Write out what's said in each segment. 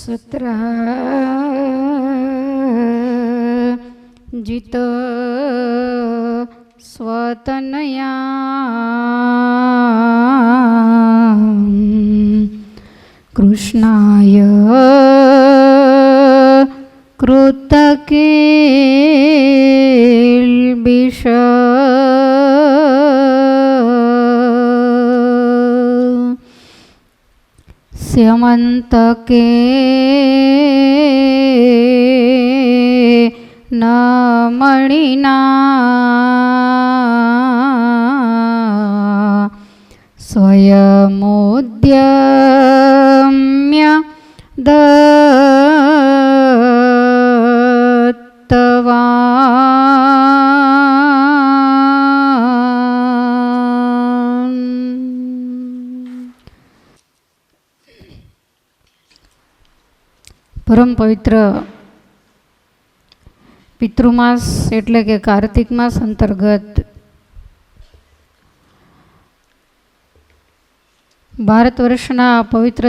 સત્રા જીત સ્વતનયા કૃષ્ણાય કૃતકિલ્બિષ સ્યમંતકે ન મણિના સ્વયમોદ્યમ્ય દત્તવાન. પરમ પવિત્ર પિતૃમાસ એટલે કે કાર્તિક માસ અંતર્ગત ભારત વર્ષના પવિત્ર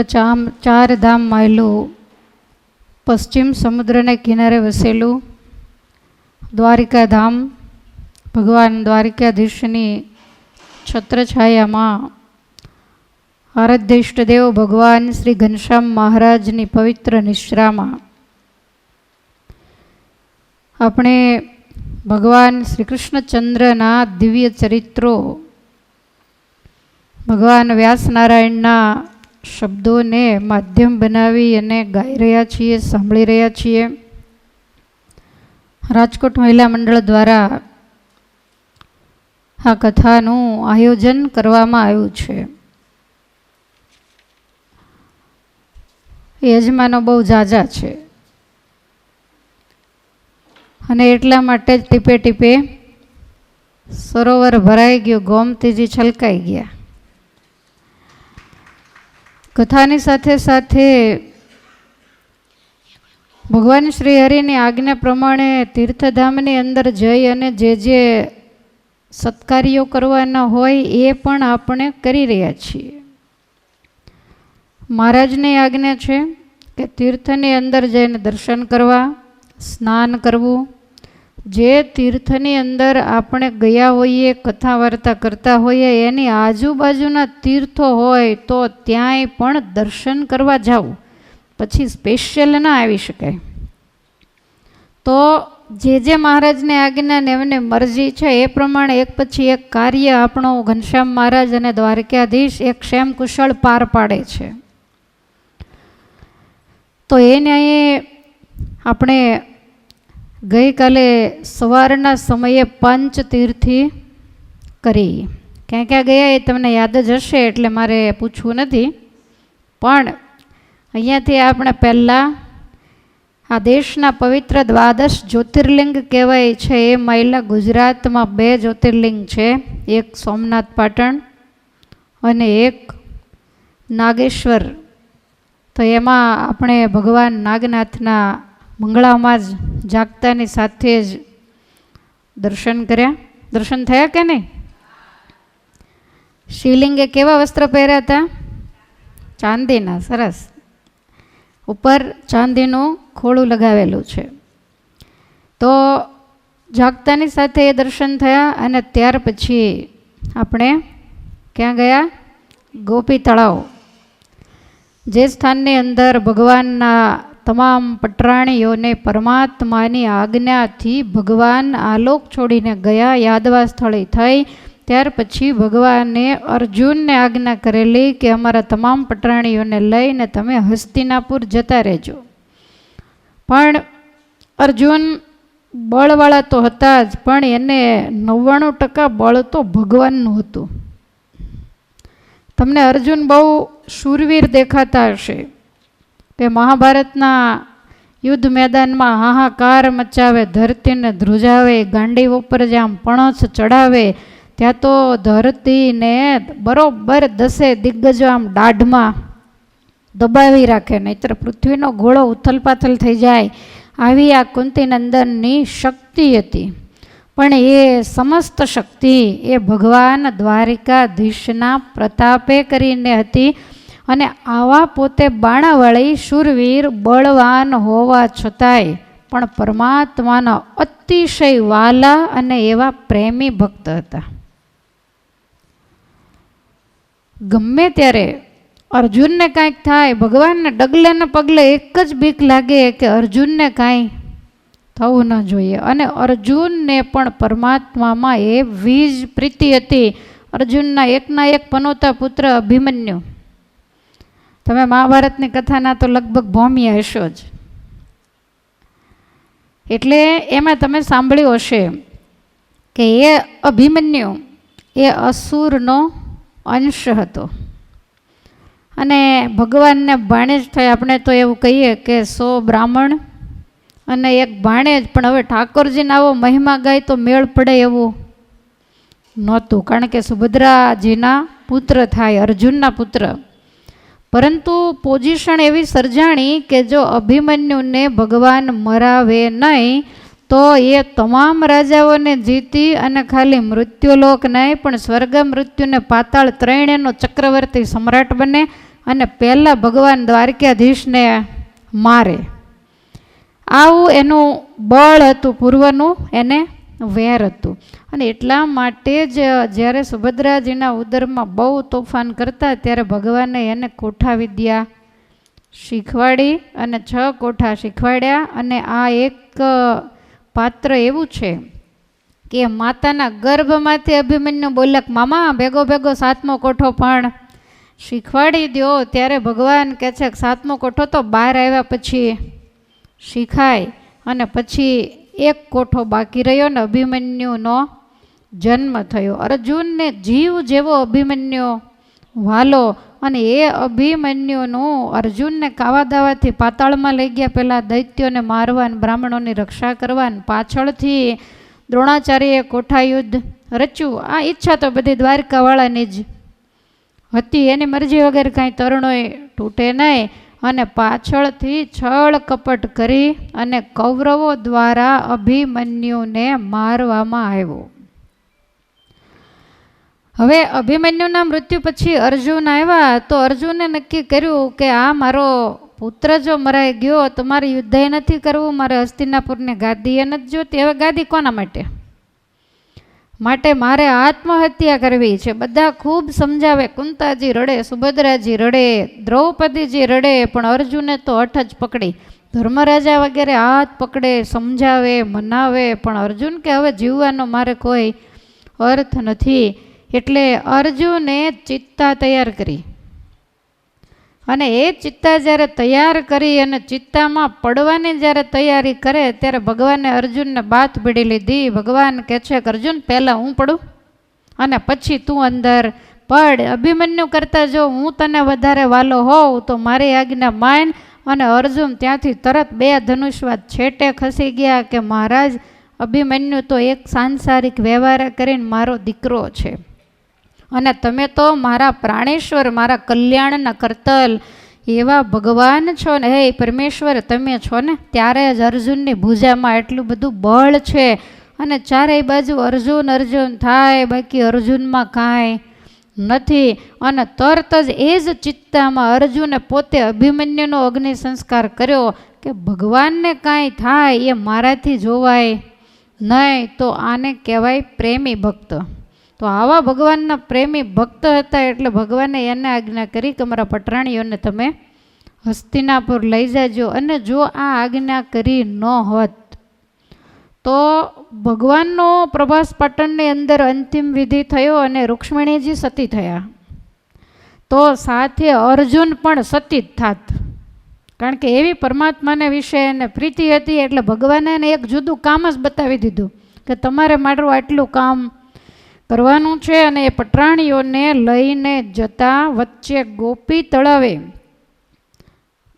ચાર ધામ માયલું પશ્ચિમ સમુદ્રને કિનારે વસેલું દ્વારિકા ધામ ભગવાન દ્વારિકાધીશની છત્રછાયામાં આરાધ્ય ઇષ્ટદેવ ભગવાન શ્રી ઘનશ્યામ મહારાજની પવિત્ર નિશ્રામાં આપણે ભગવાન શ્રી કૃષ્ણચંદ્રના દિવ્ય ચરિત્રો ભગવાન વ્યાસનારાયણના શબ્દોને માધ્યમ બનાવી અને ગાઈ રહ્યા છીએ, સાંભળી રહ્યા છીએ. રાજકોટ મહિલા મંડળ દ્વારા આ કથાનું આયોજન કરવામાં આવ્યું છે. યજમાનો બહુ ઝાઝા છે અને એટલા માટે જ ટીપે ટીપે સરોવર ભરાઈ ગયું, ગોમતીજી છલકાઈ ગયા. કથાની સાથે સાથે ભગવાન શ્રી હરિની આજ્ઞા પ્રમાણે તીર્થધામની અંદર જઈ અને જે સત્કાર્યો કરવાના હોય એ પણ આપણે કરી રહ્યા છીએ. મહારાજની આજ્ઞા છે કે તીર્થની અંદર જઈને દર્શન કરવા, સ્નાન કરવું. જે તીર્થની અંદર આપણે ગયા હોઈએ, કથા વાર્તા કરતા હોઈએ, એની આજુબાજુના તીર્થો હોય તો ત્યાંય પણ દર્શન કરવા જાવું. પછી સ્પેશિયલ ના આવી શકાય. તો જે મહારાજની આજ્ઞા ને એમને મરજી છે એ પ્રમાણે એક પછી એક કાર્ય આપણો ઘનશ્યામ મહારાજ અને દ્વારકાધીશ એક ક્ષેમ કુશળ પાર પાડે છે. તો એને અહીં આપણે ગઈકાલે સવારના સમયે પંચતીર્થી કરી. ક્યાં ક્યાં ગયા એ તમને યાદ જ હશે એટલે મારે પૂછવું નથી. પણ અહીંયાથી આપણે પહેલાં આ દેશના પવિત્ર દ્વાદશ જ્યોતિર્લિંગ કહેવાય છે એ મહિલા ગુજરાતમાં 2 જ્યોતિર્લિંગ છે. એક સોમનાથ પાટણ અને એક નાગેશ્વર. તો એમાં આપણે ભગવાન નાગનાથના મંગળામાં જ જાગતાની સાથે જ દર્શન કર્યા. દર્શન થયા કે નહીં? શિવલિંગે કેવા વસ્ત્ર પહેર્યા હતા? ચાંદીના. સરસ. ઉપર ચાંદીનું ખોળું લગાવેલું છે. તો જાગતાની સાથે એ દર્શન થયા અને ત્યાર પછી આપણે ક્યાં ગયા? ગોપી તળાવ. જે સ્થાનની અંદર ભગવાનના તમામ પટરાણીઓને પરમાત્માની આજ્ઞાથી ભગવાન આલોક છોડીને ગયા, યાદવા સ્થળે થઈ. ત્યાર પછી ભગવાને અર્જુનને આજ્ઞા કરેલી કે અમારા તમામ પટરાણીઓને લઈને તમે હસ્તિનાપુર જતા રહેજો. પણ અર્જુન બળવાળા તો હતા જ, પણ એને 99% બળ તો ભગવાનનું હતું. તમને અર્જુન બહુ શૂરવીર દેખાતા હશે કે મહાભારતના યુદ્ધ મેદાનમાં હાહાકાર મચાવે, ધરતીને ધ્રુજાવે, ગાંડી ઉપર જ્યાં પણસ ચડાવે ત્યાં તો ધરતીને બરોબર 10 દિગ્ગજો આમ દાઢમાં દબાવી રાખે, નહીતર પૃથ્વીનો ગોળો ઉથલપાથલ થઈ જાય. આવી આ કુંતીનંદનની શક્તિ હતી. પણ એ સમસ્ત શક્તિ એ ભગવાન દ્વારિકાધીશના પ્રતાપે કરીને હતી. અને આવા પોતે બાણાવાળી શૂરવીર બળવાન હોવા છતાંય પણ પરમાત્માના અતિશય વાલા અને એવા પ્રેમી ભક્ત હતા. ગમે ત્યારે અર્જુનને કાંઈક થાય, ભગવાનને ડગલે ને પગલે એક જ બીક લાગે કે અર્જુનને કાંઈ થવું ન જોઈએ. અને અર્જુનને પણ પરમાત્મામાં એવી જ પ્રીતિ હતી. અર્જુનના એકના એક પનોતા પુત્ર અભિમન્યુ, તમે મહાભારતની કથાના તો લગભગ ભોમ્યા હશો જ, એટલે એમાં તમે સાંભળ્યું હશે કે એ અભિમન્યુ એ અસુરનો અંશ હતો અને ભગવાનને ભાણેજ થાય. આપણે તો એવું કહીએ કે 100 બ્રાહ્મણ અને એક ભાણેજ, પણ હવે ઠાકોરજીને આવો મહિમા ગાય તો મેળ પડે એવું નહોતું, કારણ કે સુભદ્રાજીના પુત્ર થાય, અર્જુનના પુત્ર. પરંતુ પોઝિશન એવી સર્જાણી કે જો અભિમન્યુને ભગવાન મરાવે નહીં તો એ તમામ રાજાઓને જીતી અને ખાલી મૃત્યુલોક નહીં પણ સ્વર્ગ, મૃત્યુને પાતાળ ત્રણેયનો ચક્રવર્તી સમ્રાટ બને અને પહેલાં ભગવાન દ્વારકાધીશને મારે. આવું એનું બળ હતું, પૂર્વનું એને વેર હતું. અને એટલા માટે જ જ્યારે સુભદ્રાજીના ઉદરમાં બહુ તોફાન કરતા ત્યારે ભગવાને એને કોઠા વિદ્યા શીખવાડી અને 6 કોઠા શીખવાડ્યા. અને આ એક પાત્ર એવું છે કે માતાના ગર્ભમાંથી અભિમન્યુ બોલ્યા કે મામા ભેગો ભેગો 7મો કોઠો પણ શીખવાડી દો. ત્યારે ભગવાન કહે છે કે 7મો કોઠો તો બહાર આવ્યા પછી શીખાય. અને પછી એક કોઠો બાકી રહ્યો ને અભિમન્યુનો જન્મ થયો. અર્જુનને જીવ જેવો અભિમન્યુ વાલો, અને એ અભિમન્યુનું અર્જુનને કાવા દાવાથી પાતાળમાં લઈ ગયા, પહેલાં દૈત્યોને મારવા, બ્રાહ્મણોની રક્ષા કરવા, પાછળથી દ્રોણાચાર્યએ કોઠા યુદ્ધ રચ્યું. આ ઈચ્છા તો બધી દ્વારકાવાળાની જ હતી, એની મરજી વગર કાંઈ તરણોય તૂટે નહીં. અને પાછળથી છળ કપટ કરી અને કૌરવો દ્વારા અભિમન્યુને મારવામાં આવ્યો. હવે અભિમન્યુના મૃત્યુ પછી અર્જુન આવ્યા તો અર્જુને નક્કી કર્યું કે આ મારો પુત્ર જો મરાઈ ગયો તો મારે યુદ્ધ નથી કરવું, મારે હસ્તિનાપુરની ગાદી નથી જોતી. હવે ગાદી કોના માટે મારે આત્મહત્યા કરવી છે. બધા ખૂબ સમજાવે, કુંતાજી રડે, સુભદ્રાજી રડે, દ્રૌપદીજી રડે, પણ અર્જુને તો હઠ જ પકડી. ધર્મરાજા વગેરે હાથ પકડે, સમજાવે, મનાવે, પણ અર્જુન કે હવે જીવવાનો મારે કોઈ અર્થ નથી. એટલે અર્જુને ચિત્તા તૈયાર કરી અને એ ચિત્તા જ્યારે તૈયાર કરી અને ચિત્તામાં પડવાની જ્યારે તૈયારી કરે ત્યારે ભગવાને અર્જુનને બાથ ભીડી લીધી. ભગવાન કહે છે કે અર્જુન પહેલાં હું પડું અને પછી તું અંદર પડ. અભિમન્યુ કરતાં જો હું તને વધારે વાલો હોઉં તો મારી આજ્ઞા માન. અને અર્જુન ત્યાંથી તરત 2 ધનુષવાદ છેટે ખસી ગયા કે મહારાજ અભિમન્યુ તો એક સાંસારિક વ્યવહાર કરીને મારો દીકરો છે અને તમે તો મારા પ્રાણેશ્વર, મારા કલ્યાણના કરતલ એવા ભગવાન છો ને, હે પરમેશ્વર તમે છો ને. ત્યારે જ અર્જુનની ભુજામાં એટલું બધું બળ છે અને ચારેય બાજુ અર્જુન અર્જુન થાય, બાકી અર્જુનમાં કાંઈ નથી. અને તરત જ એ જ ચિત્તામાં અર્જુને પોતે અભિમન્યુનો અગ્નિ સંસ્કાર કર્યો કે ભગવાનને કાંઈ થાય એ મારાથી જોવાય નહીં, તો આને કહેવાય પ્રેમી ભક્ત. તો આવા ભગવાનના પ્રેમી ભક્ત હતા એટલે ભગવાને એને આજ્ઞા કરી કે મારા પટરાણીઓને તમે હસ્તિનાપુર લઈ જાજો. અને જો આ આજ્ઞા કરી ન હોત તો ભગવાનનો પ્રભાસ પાટણની અંદર અંતિમ વિધિ થયો અને રૂક્ષ્મણીજી સતી થયા તો સાથે અર્જુન પણ સતી જ થાત, કારણ કે એવી પરમાત્માને વિશે એને પ્રીતિ હતી. એટલે ભગવાને એને એક જુદું કામ જ બતાવી દીધું કે તમારે મારું આટલું કામ કરવાનું છે. અને એ પટરાણીઓને લઈને જતા વચ્ચે ગોપી તળાવે,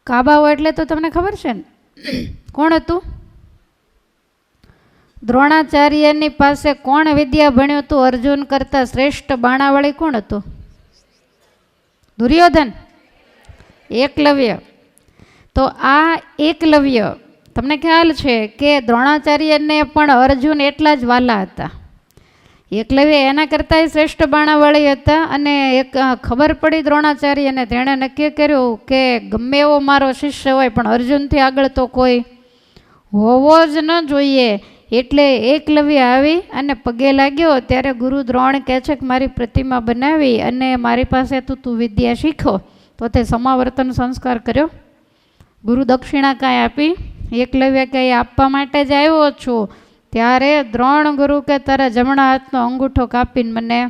કાબાઓ એટલે તો તમને ખબર છે ને કોણ હતું? દ્રોણાચાર્યની પાસે કોણ વિદ્યા ભણ્યું હતું? અર્જુન કરતાં શ્રેષ્ઠ બાણાવાળી કોણ હતું? દુર્યોધન, એકલવ્ય. તો આ એકલવ્ય, તમને ખ્યાલ છે કે દ્રોણાચાર્યને પણ અર્જુન એટલા જ વાલા હતા. એકલવ્ય એના કરતાંય શ્રેષ્ઠ બાણાવાળી હતા. અને એક ખબર પડી દ્રોણાચાર્યને, તેણે નક્કી કર્યું કે ગમે એવો મારો શિષ્ય હોય પણ અર્જુનથી આગળ તો કોઈ હોવો જ ન જોઈએ. એટલે એકલવ્ય આવી અને પગે લાગ્યો. ત્યારે ગુરુ દ્રોણ કહે છે કે મારી પ્રતિમા બનાવી અને મારી પાસે તું વિદ્યા શીખો. તો તે સમાવર્તન સંસ્કાર કર્યો. ગુરુ દક્ષિણા કાંઈ આપી? એકલવ્ય કંઈ આપવા માટે જ આવ્યો છું. ત્યારે દ્રોણ ગુરુ કે તારા જમણા હાથનો અંગૂઠો કાપીને મને,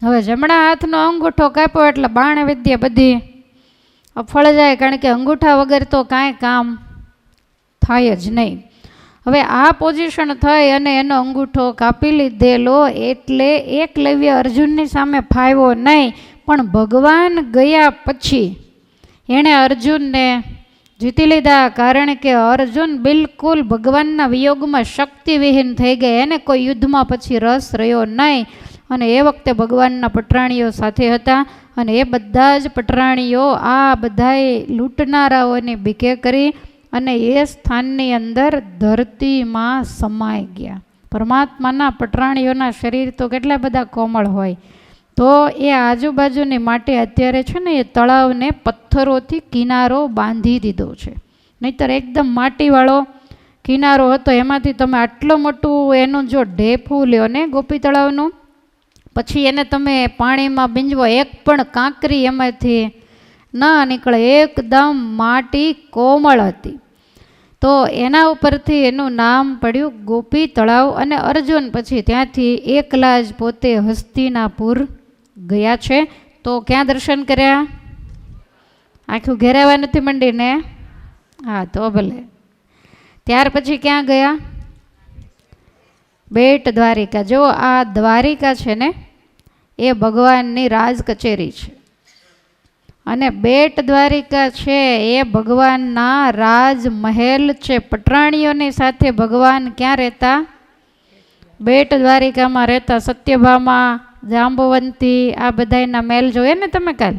હવે જમણા હાથનો અંગૂઠો કાપ્યો એટલે બાણ વિદ્યા બધી અફળ જાય, કારણ કે અંગૂઠા વગર તો કાંઈ કામ થાય જ નહીં. હવે આ પોઝિશન થઈ અને એનો અંગૂઠો કાપી લીધેલો એટલે એકલવ્ય અર્જુનની સામે ફાવ્યો નહીં. પણ ભગવાન ગયા પછી એણે અર્જુનને જીતી લીધા, કારણ કે અર્જુન બિલકુલ ભગવાનના વિયોગમાં શક્તિવિહીન થઈ ગયા. એને કોઈ યુદ્ધમાં પછી રસ રહ્યો નહીં. અને એ વખતે ભગવાનના પટરાણીઓ સાથે હતા અને એ બધા જ પટરાણીઓ આ બધાએ લૂંટનારાઓની બીકે કરી અને એ સ્થાનની અંદર ધરતીમાં સમાઈ ગયા. પરમાત્માના પટરાણીઓના શરીર તો કેટલા બધા કોમળ હોય. તો એ આજુબાજુની માટી અત્યારે છે ને એ તળાવને પથ્થરોથી કિનારો બાંધી દીધો છે. નહીંતર એકદમ માટીવાળો કિનારો હતો, એમાંથી તમે આટલું મોટું એનું જો ઢેફું લ્યો ને ગોપી તળાવનું, પછી એને તમે પાણીમાં ભીંજવો, એક પણ કાંકરી એમાંથી ના નીકળે. એકદમ માટી કોમળ હતી. તો એના ઉપરથી એનું નામ પડ્યું ગોપી તળાવ. અને અર્જુન પછી ત્યાંથી એકલા જ પોતે હસ્તિનાપુર ગયા છે. તો ક્યાં દર્શન કર્યા? આખું ઘેરાવા નથી મંડીને? હા, તો ભલે. ત્યાર પછી ક્યાં ગયા? બેટ દ્વારિકા. જો આ દ્વારિકા છે ને એ ભગવાનની રાજ કચેરી છે અને બેટ દ્વારિકા છે એ ભગવાનના રાજમહેલ છે. પટરાણીઓની સાથે ભગવાન ક્યાં રહેતા? બેટ દ્વારિકામાં રહેતા. સત્યભામા, જાંબુવંતી, આ બધાના મહેલ જોઈએ ને તમે કાલ.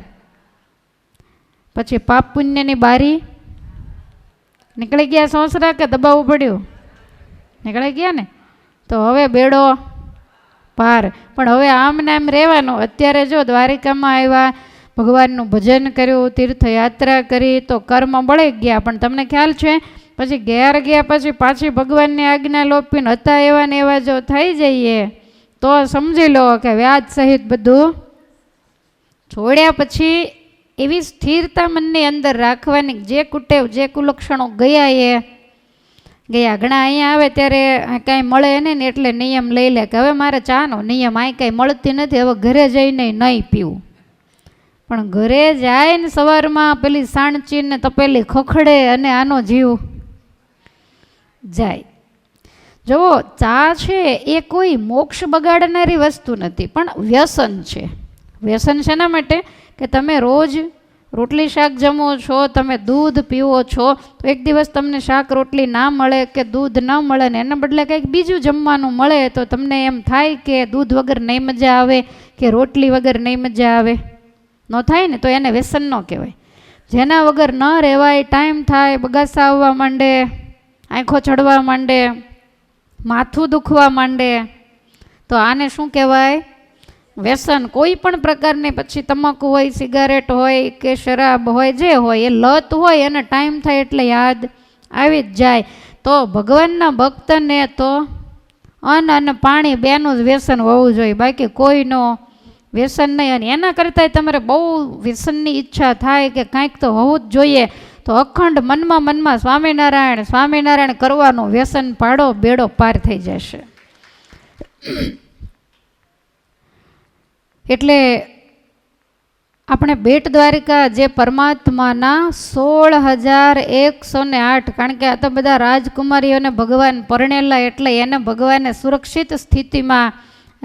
પછી પાપ પુણ્યની બારી નીકળી ગયા સોસરા કે દબાવવું પડ્યું? નીકળી ગયા ને. તો હવે બેડો પાર. પણ હવે આમ ને આમ રહેવાનું. અત્યારે જો દ્વારિકામાં આવ્યા, ભગવાનનું ભજન કર્યું, તીર્થયાત્રા કરી, તો કર્મ બળી ગયા. પણ તમને ખ્યાલ છે પછી ઘેર ગયા પછી પાછી ભગવાનની આજ્ઞા લોપીને હતા એવા ને એવા જો થઈ જઈએ તો સમજી લો કે વ્યાજ સહિત બધું છોડ્યા. પછી એવી સ્થિરતા મનની અંદર રાખવાની. જે કુટેવ, જે કુલક્ષણો ગયા એ ગયા. ઘણા અહીંયા આવે ત્યારે કાંઈ મળે ને એટલે નિયમ લઈ લે કે હવે મારે ચાનો નિયમ, અહીં કાંઈ મળતી નથી, હવે ઘરે જઈને નહીં પીવું. પણ ઘરે જાય ને સવારમાં પેલી સાણચીને તપેલી ખખડે અને આનો જીવ જાય. જુઓ, ચા છે એ કોઈ મોક્ષ બગાડનારી વસ્તુ નથી, પણ વ્યસન છે. વ્યસન શેના માટે? કે તમે રોજ રોટલી શાક જમો છો, તમે દૂધ પીવો છો, તો એક દિવસ તમને શાક રોટલી ના મળે કે દૂધ ન મળે ને એના બદલે કંઈક બીજું જમવાનું મળે તો તમને એમ થાય કે દૂધ વગર નહીં મજા આવે કે રોટલી વગર નહીં મજા આવે. ન થાય ને તો એને વ્યસન ન કહેવાય. જેના વગર ન રહેવાય, ટાઈમ થાય, બગાસા આવવા માંડે, આંખો ચડવા માંડે, માથું દુખવા માંડે, તો આને શું કહેવાય? વ્યસન. કોઈ પણ પ્રકારની, પછી તમાકુ હોય, સિગારેટ હોય કે શરાબ હોય, જે હોય એ લત હોય અને ટાઈમ થાય એટલે યાદ આવી જ જાય. તો ભગવાનના ભક્તને તો અન્ન અને પાણી બેનું જ વ્યસન હોવું જોઈએ, બાકી કોઈનો વ્યસન નહીં. અને એના કરતાંય તમારે બહુ વ્યસનની ઈચ્છા થાય કે કાંઈક તો હોવું જ જોઈએ, તો અખંડ મનમાં સ્વામિનારાયણ સ્વામિનારાયણ કરવાનું વ્યસન પાડો, બેડો પાર થઈ જશે. એટલે આપણે બેટ દ્વારિકા જે પરમાત્માના 16,108, કારણ કે આ તો બધા રાજકુમારીઓને ભગવાન પરણેલા એટલે એને ભગવાને સુરક્ષિત સ્થિતિમાં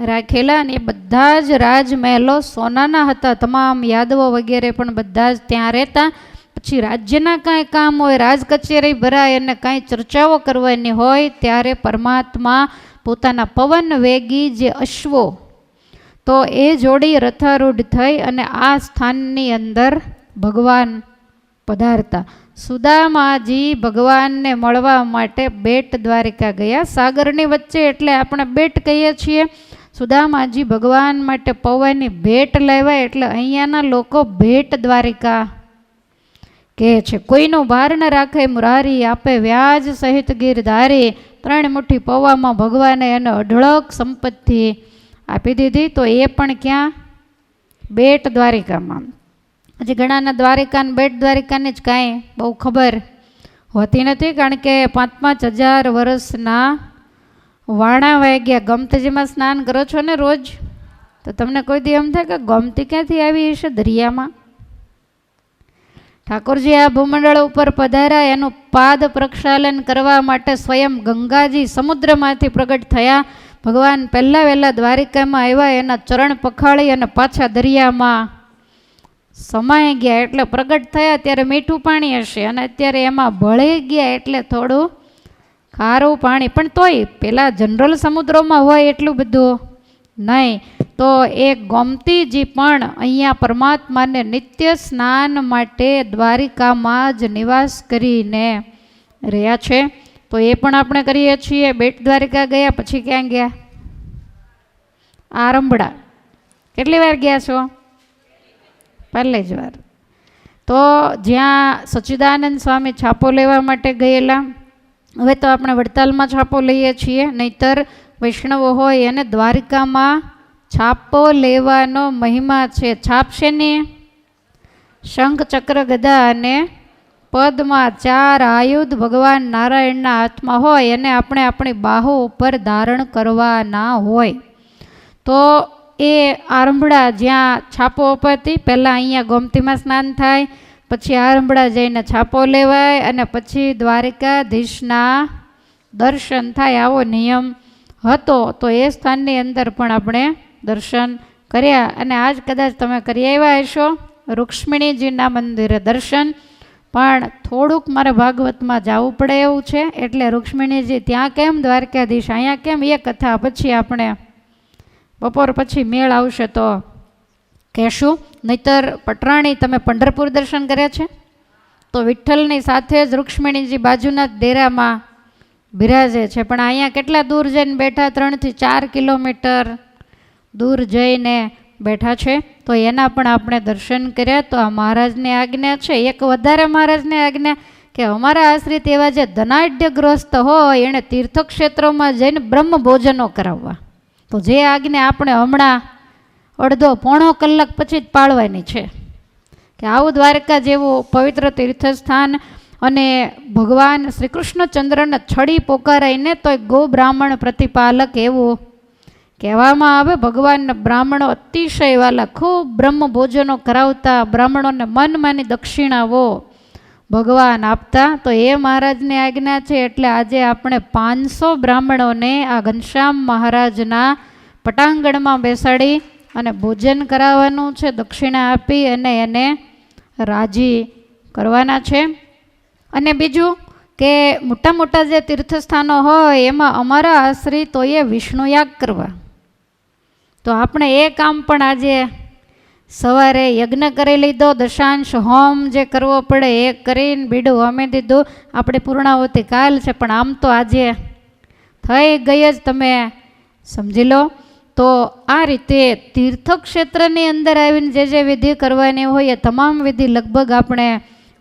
રાખેલા. અને એ બધા જ રાજમહેલો સોનાના હતા. તમામ યાદવો વગેરે પણ બધા જ ત્યાં રહેતા. પછી રાજ્યના કાંઈ કામ હોય, રાજ કચેરી ભરાય અને કાંઈ ચર્ચાઓ કરવાની હોય ત્યારે પરમાત્મા પોતાના પવન વેગી જે અશ્વો, તો એ જોડી રથારૂઢ થઈ અને આ સ્થાનની અંદર ભગવાન પધારતા. સુદામાજી ભગવાનને મળવા માટે બેટ દ્વારિકા ગયા. સાગરની વચ્ચે એટલે આપણે બેટ કહીએ છીએ. સુદામાજી ભગવાન માટે પૌવાની ભેટ લાવ્યા, એટલે અહીંયાના લોકો ભેટ દ્વારિકા કહે છે. કોઈનો ભાર ન રાખે મુરારી, આપે વ્યાજ સહિત ગીરધારી. 3 મુઠ્ઠી પૌવામાં ભગવાને એને અઢળક સંપત્તિ આપી દીધી. તો એ પણ ક્યાં? બેટ દ્વારિકામાં. હજી ઘણાના દ્વારિકા બેટ દ્વારિકાની જ કાંઈ બહુ ખબર હોતી નથી, કારણ કે 5-5 હજાર વર્ષના વાણા વહી ગયા. ગમતીજીમાં સ્નાન કરો છો ને રોજ, તો તમને કોઈ દી એમ થાય કે ગમતી ક્યાંથી આવી હશે દરિયામાં? ઠાકોરજી આ ભૂમંડળ ઉપર પધાર્યા, એનું પાદ પ્રક્ષાલન કરવા માટે સ્વયં ગંગાજી સમુદ્રમાંથી પ્રગટ થયા. ભગવાન પહેલાં વહેલા દ્વારિકામાં આવ્યા, એના ચરણ પખાળી અને પાછા દરિયામાં સમાઈ ગયા. એટલે પ્રગટ થયા ત્યારે મીઠું પાણી હશે, અને અત્યારે એમાં ભળી ગયા એટલે થોડું ખારું પાણી. પણ તોય પેલા જનરલ સમુદ્રોમાં હોય એટલું બધું નહીં. તો એ ગોમતીજી પણ અહીંયા પરમાત્માને નિત્ય સ્નાન માટે દ્વારિકામાં જ નિવાસ કરીને રહ્યા છે. તો એ પણ આપણે કરીએ છીએ. બેટ દ્વારિકા ગયા, પછી ક્યાં ગયા? આરંભડા. કેટલી વાર ગયા છો? પહેલી જ વાર. તો જ્યાં સચ્ચિદાનંદ સ્વામી છાપો લેવા માટે ગયેલા, હવે તો આપણે વડતાલમાં છાપો લઈએ છીએ, નહીતર વૈષ્ણવો હોય એને દ્વારિકામાં છાપો લેવાનો મહિમા છે. છાપ છે ને શંખ, ચક્ર, ગદા અને પદમાં 4 આયુધ ભગવાન નારાયણના હાથમાં હોય, અને આપણે આપણી બાહુ ઉપર ધારણ કરવાના હોય. તો એ આરંભડા જ્યાં છાપો અપાતી, પહેલાં અહીંયા ગોમતીમાં સ્નાન થાય, પછી આરંભડા જઈને છાપો લેવાય, અને પછી દ્વારિકાધીશના દર્શન થાય, આવો નિયમ હતો. તો એ સ્થાનની અંદર પણ આપણે દર્શન કર્યા. અને આજ કદાચ તમે કરી આવ્યા હશો રૂક્ષ્મણીજીના મંદિરે દર્શન, પણ થોડુંક મારે ભાગવતમાં જવું પડે એવું છે, એટલે રૂક્ષ્મણીજી ત્યાં કેમ, દ્વારકાધીશ અહીંયા કેમ, એ કથા પછી આપણે બપોર પછી મેળ આવશે તો કહેશું. નહીતર પટરાણી તમે પંઢરપુર દર્શન કર્યા છે? તો વિઠ્ઠલની સાથે જ રૂક્ષ્મણીજી બાજુના જ ડેરામાં બિરાજે છે. પણ અહીંયા કેટલા દૂર જઈને બેઠા? 3 થી 4 કિલોમીટર દૂર જઈને બેઠા છે. તો એના પણ આપણે દર્શન કર્યા. તો આ મહારાજની આજ્ઞા છે. એક વધારે મહારાજની આજ્ઞા કે અમારા આશ્રિત એવા જે ધનાઢ્યગ્રસ્ત હોય એણે તીર્થક્ષેત્રોમાં જઈને બ્રહ્મ ભોજનો કરાવવા. તો જે આજ્ઞા આપણે હમણાં અડધો પોણો કલાક પછી જ પાળવાની છે, કે આવું દ્વારકા જેવું પવિત્ર તીર્થસ્થાન, અને ભગવાન શ્રી કૃષ્ણચંદ્રને છડી પોકારાઈને તોય ગો બ્રાહ્મણ પ્રતિપાલક એવું કહેવામાં આવે. ભગવાનના બ્રાહ્મણો અતિશય વાલા, ખૂબ બ્રહ્મ ભોજનો કરાવતા, બ્રાહ્મણોને મનમાની દક્ષિણાઓ ભગવાન આપતા. તો એ મહારાજની આજ્ઞા છે. એટલે આજે આપણે 500 બ્રાહ્મણોને આ ઘનશ્યામ મહારાજના પટાંગણમાં બેસાડી અને ભોજન કરાવવાનું છે, દક્ષિણા આપી અને એને રાજી કરવાના છે. અને બીજું કે મોટા મોટા જે તીર્થસ્થાનો હોય એમાં અમારા આશ્રિતોએ વિષ્ણુયાગ કરવા. તો આપણે એ કામ પણ આજે સવારે યજ્ઞ કરી લીધો, દશાંશ હોમ જે કરવો પડે એ કરીને બીડું હોમી દીધું. આપણે પૂર્ણાવતી કાલ છે, પણ આમ તો આજે થઈ ગઈ જ, તમે સમજી લો. તો આ રીતે તીર્થક્ષેત્રની અંદર આવીને જે વિધિ કરવાની હોય એ તમામ વિધિ લગભગ આપણે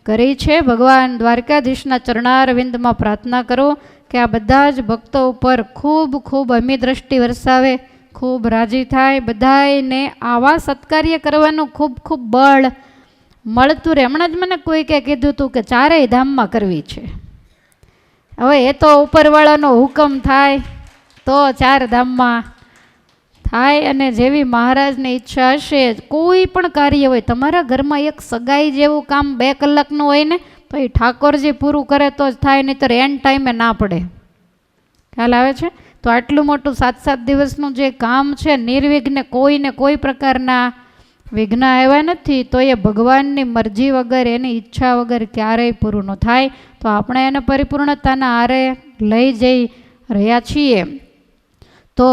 કરી છે. ભગવાન દ્વારકાધીશના ચરણારવિંદમાં પ્રાર્થના કરો કે આ બધા જ ભક્તો ઉપર ખૂબ ખૂબ અમી દ્રષ્ટિ વરસાવે, ખૂબ રાજી થાય, બધાને આવા સત્કાર્ય કરવાનું ખૂબ ખૂબ બળ મળતું રહે. હમણાં જ મને કોઈકે કીધું હતું કે 4 ધામમાં કરવી છે. હવે એ તો ઉપરવાળાનો હુકમ થાય તો 4 ધામમાં થાય, અને જેવી મહારાજની ઈચ્છા હશે. કોઈ પણ કાર્ય હોય, તમારા ઘરમાં એક સગાઈ જેવું કામ 2 કલાકનું હોય ને, તો એ ઠાકોરજી પૂરું કરે તો જ થાય, નહીં તો એન્ડ ટાઈમે ના પડે. ખ્યાલ આવે છે? તો આટલું મોટું 7-7 દિવસનું જે કામ છે, નિર્વિઘ્ને કોઈને કોઈ પ્રકારના વિઘ્ન આવ્યા નથી. તો એ ભગવાનની મરજી વગર, એની ઈચ્છા વગર ક્યારેય પૂરું ન થાય. તો આપણે એને પરિપૂર્ણતાના આરે લઈ જઈ રહ્યા છીએ. તો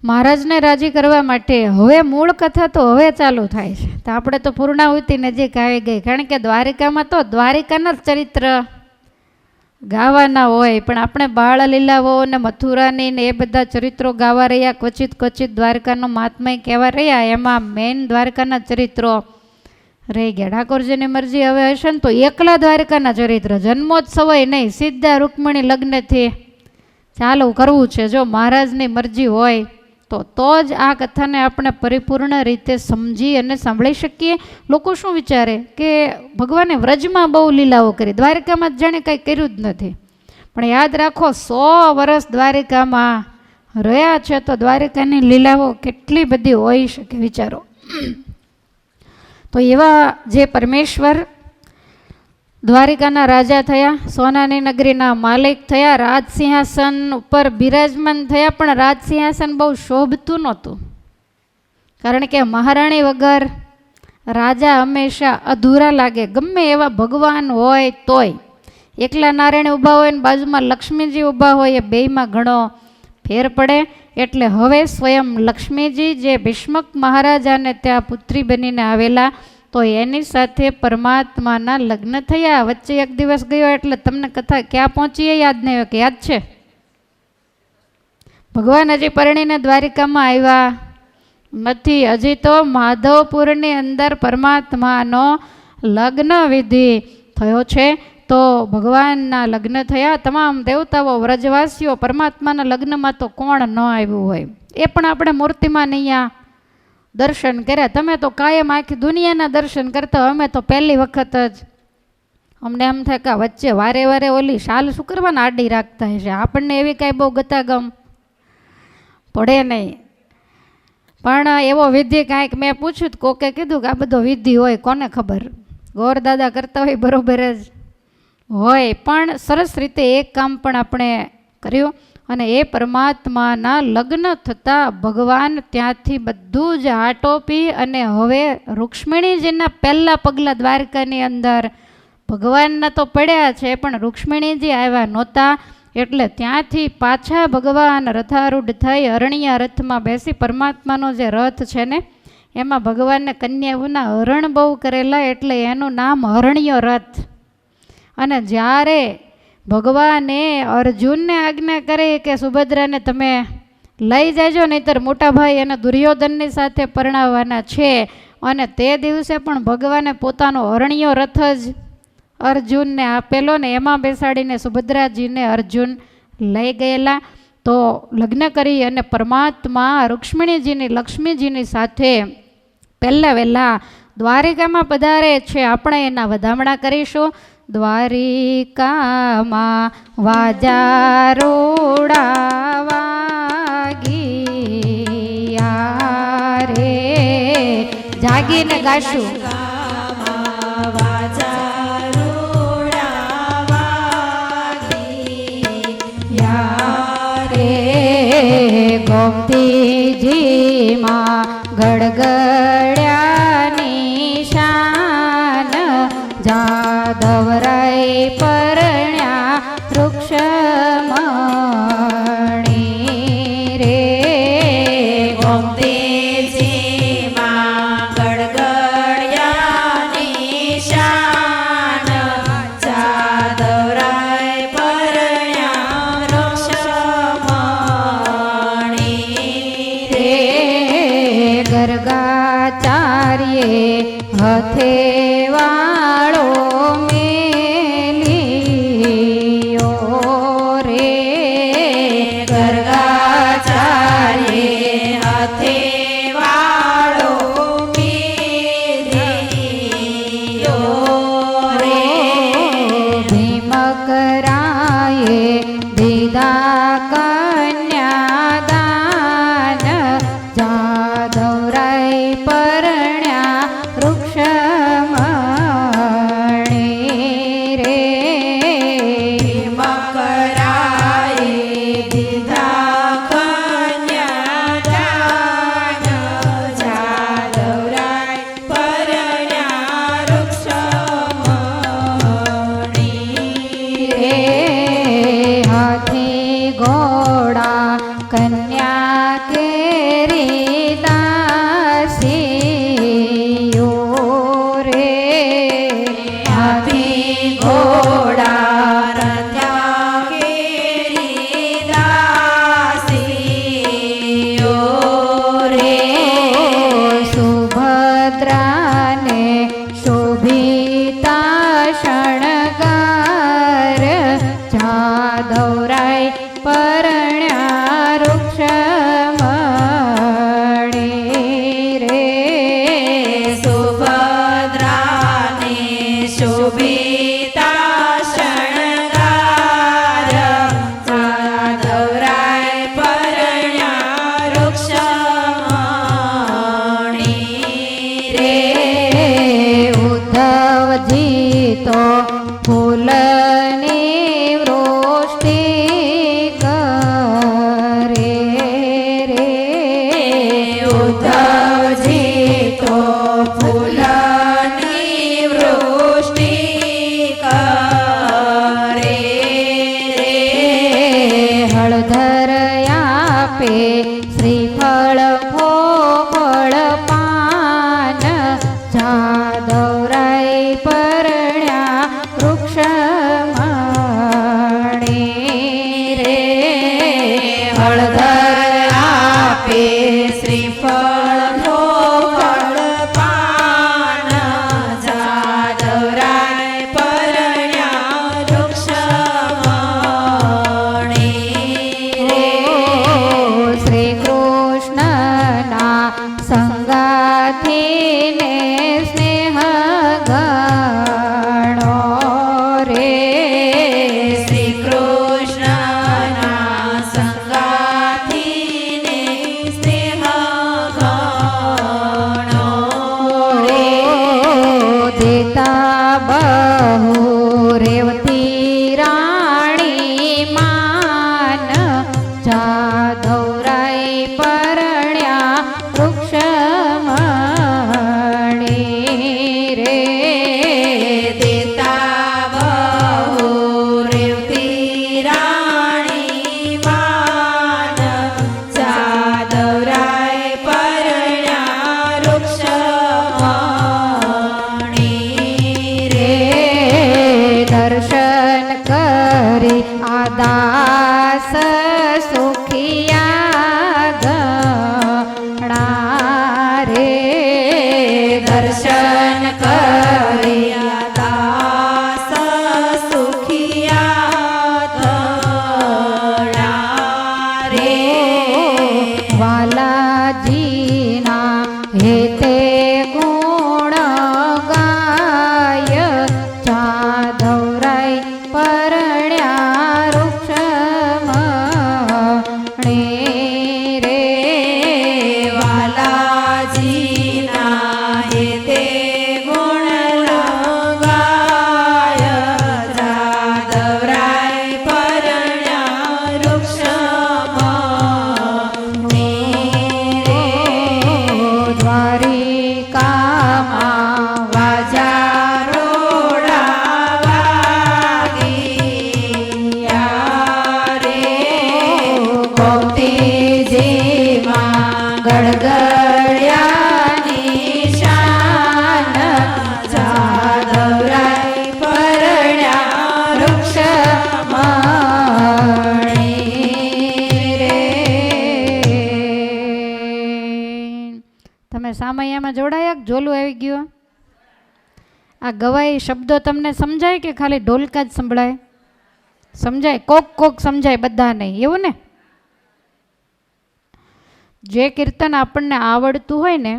મહારાજને રાજી કરવા માટે હવે મૂળ કથા તો હવે ચાલુ થાય છે. તો આપણે તો પૂર્ણાહુતિ નજીક આવી ગઈ, કારણ કે દ્વારિકામાં તો દ્વારિકાના જ ચરિત્ર ગાવાના હોય, પણ આપણે બાળ લીલાઓ ને મથુરાની ને એ બધા ચરિત્રો ગાવા રહ્યા, ક્વચિત ક્વચિત દ્વારકાનો મહાત્મય કહેવા રહ્યા, એમાં મેન દ્વારકાના ચરિત્રો રહી ગયા. ઠાકોરજીની મરજી હવે હશે ને તો એકલા દ્વારકાના ચરિત્ર, જન્મોત્સવ નહીં, સીધા રૂકમણી લગ્નથી ચાલુ કરવું છે. જો મહારાજની મરજી હોય તો જ આ કથાને આપણે પરિપૂર્ણ રીતે સમજી અને સાંભળી શકીએ. લોકો શું વિચારે કે ભગવાને વ્રજમાં બહુ લીલાઓ કરી, દ્વારકામાં જાણે કંઈ કર્યું જ નથી. પણ યાદ રાખો, 100 વર્ષ દ્વારકામાં રહ્યા છે તો દ્વારકાની લીલાઓ કેટલી બધી હોઈ શકે, વિચારો. તો એવા જે પરમેશ્વર દ્વારિકાના રાજા થયા, સોનાની નગરીના માલિક થયા, રાજસિંહાસન ઉપર બિરાજમાન થયા. પણ રાજસિંહાસન બહુ શોભતું નહોતું, કારણ કે મહારાણી વગર રાજા હંમેશા અધૂરા લાગે. ગમે એવા ભગવાન હોય તોય એકલા નારાયણ ઊભા હોય ને બાજુમાં લક્ષ્મીજી ઊભા હોય, એ બેયમાં ઘણો ફેર પડે. એટલે હવે સ્વયં લક્ષ્મીજી જે ભીષ્મક મહારાજાને ત્યાં પુત્રી બનીને આવેલા, તો એની સાથે પરમાત્માના લગ્ન થયા. વચ્ચે એક દિવસ ગયો એટલે તમને કથા ક્યાં પહોંચી એ યાદ નહીં હોય કે યાદ છે? ભગવાન હજી પરણીને દ્વારિકામાં આવ્યા નથી. હજી તો માધવપુરની અંદર પરમાત્માનો લગ્ન વિધિ થયો છે. તો ભગવાનના લગ્ન થયા. તમામ દેવતાઓ, વ્રજવાસીઓ, પરમાત્માના લગ્નમાં તો કોણ ન આવ્યું હોય? એ પણ આપણે મૂર્તિમાં અહીંયા દર્શન કર્યા. તમે તો કાયમ આખી દુનિયાના દર્શન કરતા, અમે તો પહેલી વખત જ. અમને એમ થાય કે વચ્ચે વારે વારે ઓલી શાલ શું કરવાના આડી રાખતા હશે, આપણને એવી કાંઈ બહુ ગતાગમ પડે નહીં. પણ એવો વિધિ કાંઈક મેં પૂછ્યું, કોકે કીધું કે આ બધો વિધિ હોય, કોને ખબર, ગોરદાદા કરતા હોય બરોબર જ હોય. પણ સરસ રીતે એક કામ પણ આપણે કર્યું, અને એ પરમાત્માના લગ્ન થતાં ભગવાન ત્યાંથી બધું જ આટોપી અને હવે રૂક્ષ્મણીજીના પહેલાં પગલાં દ્વારકાની અંદર ભગવાનના તો પડ્યા છે, પણ રૂક્ષ્મણીજી આવ્યા નહોતા. એટલે ત્યાંથી પાછા ભગવાન રથારૂઢ થઈ અરણ્ય રથમાં બેસી, પરમાત્માનો જે રથ છે ને એમાં ભગવાનને કન્યાઓના હરણ બહુ કરેલા, એટલે એનું નામ હરણ્ય રથ. અને જ્યારે ભગવાને અર્જુનને આજ્ઞા કરી કે સુભદ્રાને તમે લઈ જાજો, નહીંતર મોટા ભાઈ અને દુર્યોધનની સાથે પરણાવવાના છે, અને તે દિવસે પણ ભગવાને પોતાનો અરણ્ય રથ જ અર્જુનને આપેલો ને એમાં બેસાડીને સુભદ્રાજીને અર્જુન લઈ ગયેલા. તો લગ્ન કરી અને પરમાત્મા રૂક્ષ્મણીજીની, લક્ષ્મીજીની સાથે પહેલાં વહેલા દ્વારિકામાં પધારે છે. આપણે એના વધામણા કરીશું. દ્વારિકામાં વાજા રોડા વાગીયા રે, જાગીને ગાશું. ગોમતીજીમાં ગડગડ્યાની શાન, જાદવરાય પરણ્યા રૂક્ષમણી રે. ગોમતીજીમાં ગડગડ્યાની શાન, જાદવરાય પરણ્યા રૂક્ષમણી રે. ગર્ગાચાર્યે હથે વાળો મેલિયો રે, ગર્ગાચાર્યે હાથે વાળો મેલિયો રે. ભીમકરાયે દીધા કન્યાદાન, જાદવરાય પરણ્યા રૂક્ષમણી ફૂલની વૃષ્ટિ કરે રે ઉદ્ધવજી તો ફૂલની વૃષ્ટિ કરે રે હળધર આપે શ્રીફળ ફળ પાન જાદવરાય પરણ્યા વૃક્ષમણી રે હળદર આપે શ્રીફળ ફળ પાન જાદવરાય પરણ્યા વૃક્ષમણી રે શ્રી કૃષ્ણના સંગાથી ને સ્નેહ ગણો રે શ્રી કૃષ્ણના સંગાથીને સ્નેહ ગણો રે દેતા બહુ રેવતી રાણી માન જાદવરાય પરણ્યા વૃક્ષમણી રે દેતા બહુ રેવતી રાણી માન જાદવરાય પરણ્યા વૃક્ષમણી રે દર્શન કરી આ દાસ સુખિયા ગણા રે દર્શન કર્યા દાસ સુખિયા ગણા રે વાલાજીના હેતે ગુણ ગાય જાદવરાય પરણ્યા વૃક્ષમણી રે વાલાજીના હેતે ગુણ ગાય જાદવરાય પરણ્યા વૃક્ષમણી રે દ્વારિકામાં વાજા રોડા વાગિયા રે ગોપતીજીમાં ગડગડિયાની શાન જાદવરાય પરણ્યા વૃક્ષમણી રે તમે સામૈયામાં જોડાયા કે ઝોલું આવી ગયું? આ ગવાઈ શબ્દો તમને સમજાય કે ખાલી ઢોલકા જ સંભળાય? સમજાય? કોક કોક સમજાય, બધા નહીં, એવું ને? જે કીર્તન આપણને આવડતું હોય ને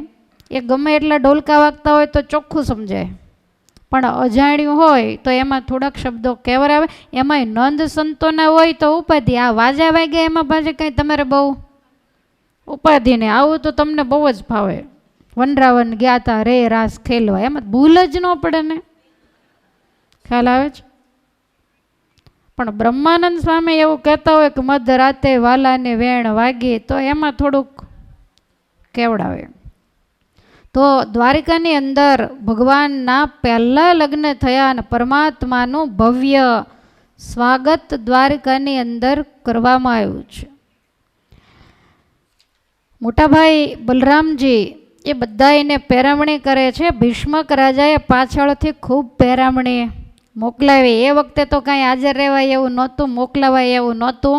એ ગમે એટલા ઢોલકા વાગતા હોય તો ચોખ્ખું સમજાય, પણ અજાણ્યું હોય તો એમાં થોડાક શબ્દો કેવરાવે. એમાંય નંદ સંતોના હોય તો ઉપાધિ. આ વાજા વાગ્યા એમાં પાછી કંઈ તમારે બહુ ઉપાધિ નહીં. આવું તો તમને બહુ જ ભાવે. વનરાવન ગયા તા રે રાસ ખેલવા, એમાં ભૂલ જ ન પડે ને. ખ્યાલ આવે છે? પણ બ્રહ્માનંદ સ્વામી એવું કહેતા હોય કે મધરાતે વાલાને વેણ વાગી, તો એમાં થોડુંક કેવડાવે. તો દ્વારિકાની અંદર ભગવાનના પહેલા લગ્ન થયા અને પરમાત્માનું ભવ્ય સ્વાગત દ્વારિકાની અંદર કરવામાં આવ્યું છે. મોટાભાઈ બલરામજી એ બધા એને પેરામણી કરે છે. ભીષ્મક રાજાએ પાછળથી ખૂબ પેરામણી મોકલાવી. એ વખતે તો કાંઈ હાજર રહેવાય એવું નહોતું, મોકલાવાય એવું નહોતું.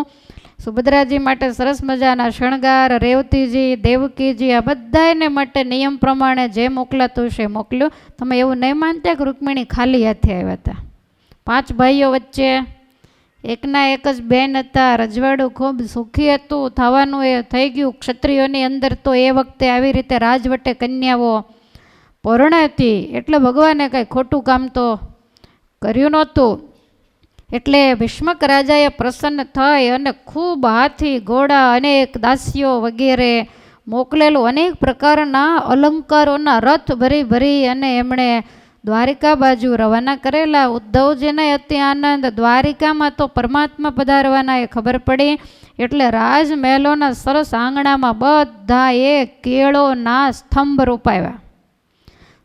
સુભદ્રાજી માટે સરસ મજાના શણગાર, રેવતીજી, દેવકીજી, આ બધાને માટે નિયમ પ્રમાણે જે મોકલાતું છે મોકલ્યું. તમે એવું નહીં માનતા કે રૂકમિણી ખાલી હાથે આવ્યા હતા. 5 ભાઈઓ વચ્ચે એકના એક જ બેન હતા. રજવાડું ખૂબ સુખી હતું, થવાનું એ થઈ ગયું. ક્ષત્રિયોની અંદર તો એ વખતે આવી રીતે રાજવટે કન્યાઓ પરણાતી, એટલે ભગવાને કાંઈ ખોટું કામ તો કર્યું નહોતું. એટલે ભીષ્મક રાજાએ પ્રસન્ન થઈ અને ખૂબ હાથી, ઘોડા, અનેક દાસીઓ વગેરે મોકલેલું. અનેક પ્રકારના અલંકારોના રથ ભરી ભરી અને એમણે દ્વારિકા બાજુ રવાના કરેલા. ઉદ્ધવજીને અતિ આનંદ, દ્વારિકામાં તો પરમાત્મા પધારવાના એ ખબર પડી એટલે રાજમહેલોના સરસ આંગણામાં બધાએ કેળોના સ્તંભ રોપાવ્યા.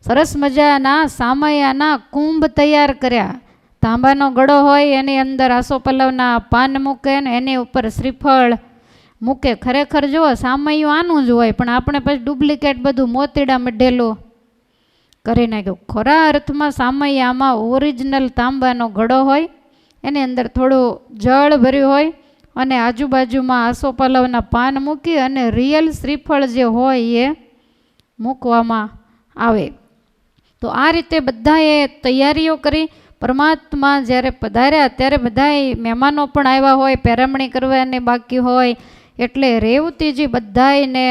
સરસ મજાના સામૈયાના કુંભ તૈયાર કર્યા. તાંબાનો ગળો હોય એની અંદર આસોપલ્લવના પાન મૂકે ને એની ઉપર શ્રીફળ મૂકે. ખરેખર જુઓ સામૈયું આનું જ હોય, પણ આપણે પછી ડુપ્લિકેટ બધું મોતીડા મઢેલું કરી નાખ્યું. ખરા અર્થમાં સામૈયામાં ઓરિજિનલ તાંબાનો ઘડો હોય, એની અંદર થોડું જળ ભર્યું હોય અને આજુબાજુમાં આસોપલ્લવના પાન મૂકી અને રિયલ શ્રીફળ જે હોય એ મૂકવામાં આવે. તો આ રીતે બધાએ તૈયારીઓ કરી. પરમાત્મા જ્યારે પધાર્યા ત્યારે બધાએ મહેમાનો પણ આવ્યા હોય, પેરમણી કરવાની બાકી હોય એટલે રેવતીજી બધાને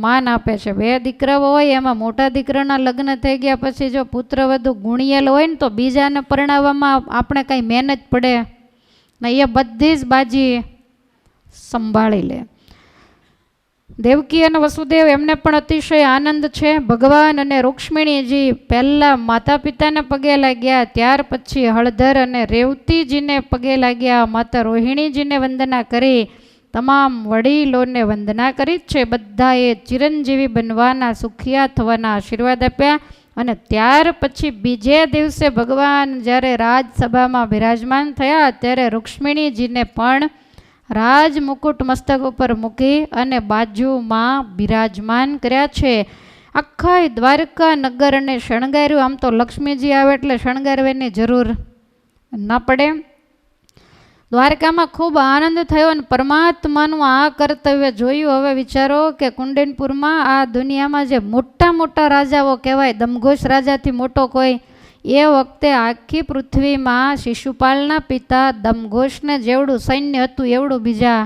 માન આપે છે. 2 દીકરાઓ હોય એમાં મોટા દીકરાના લગ્ન થઈ ગયા પછી જો પુત્રવધુ ગુણિયેલ હોય ને તો બીજાને પરણાવવામાં આપણે કંઈ મહેનત પડે ને, એ બધી જ બાજી સંભાળી લે. દેવકી અને વસુદેવ એમને પણ અતિશય આનંદ છે. ભગવાન અને રૂક્ષ્મણીજી પહેલાં માતા પિતાને પગે લાગ્યા, ત્યાર પછી હળધર અને રેવતીજીને પગે લાગ્યા. માતા રોહિણીજીને વંદના કરી, તમામ વડીલોને વંદના કરી જ છે. બધાએ ચિરંજીવી બનવાના, સુખિયા થવાના આશીર્વાદ આપ્યા. અને ત્યાર પછી બીજે દિવસે ભગવાન જ્યારે રાજસભામાં બિરાજમાન થયા ત્યારે રૂક્ષ્મણીજીને પણ રાજ મુકુટ મસ્તક ઉપર મૂકી અને બાજુમાં બિરાજમાન કર્યા છે. આખા દ્વારકા નગરને શણગાર્યું. આમ તો લક્ષ્મીજી આવે એટલે શણગારવાની જરૂર ના પડે. દ્વારકામાં ખૂબ આનંદ થયો અને પરમાત્માનું આ કર્તવ્ય જોયું. હવે વિચારો કે કુંડનપુરમાં આ દુનિયામાં જે મોટા મોટા રાજાઓ કહેવાય, દમઘોષ રાજાથી મોટો કોઈ, એ વખતે આખી પૃથ્વીમાં શિશુપાલના પિતા દમઘોષને જેવડું સૈન્ય હતું એવડું બીજા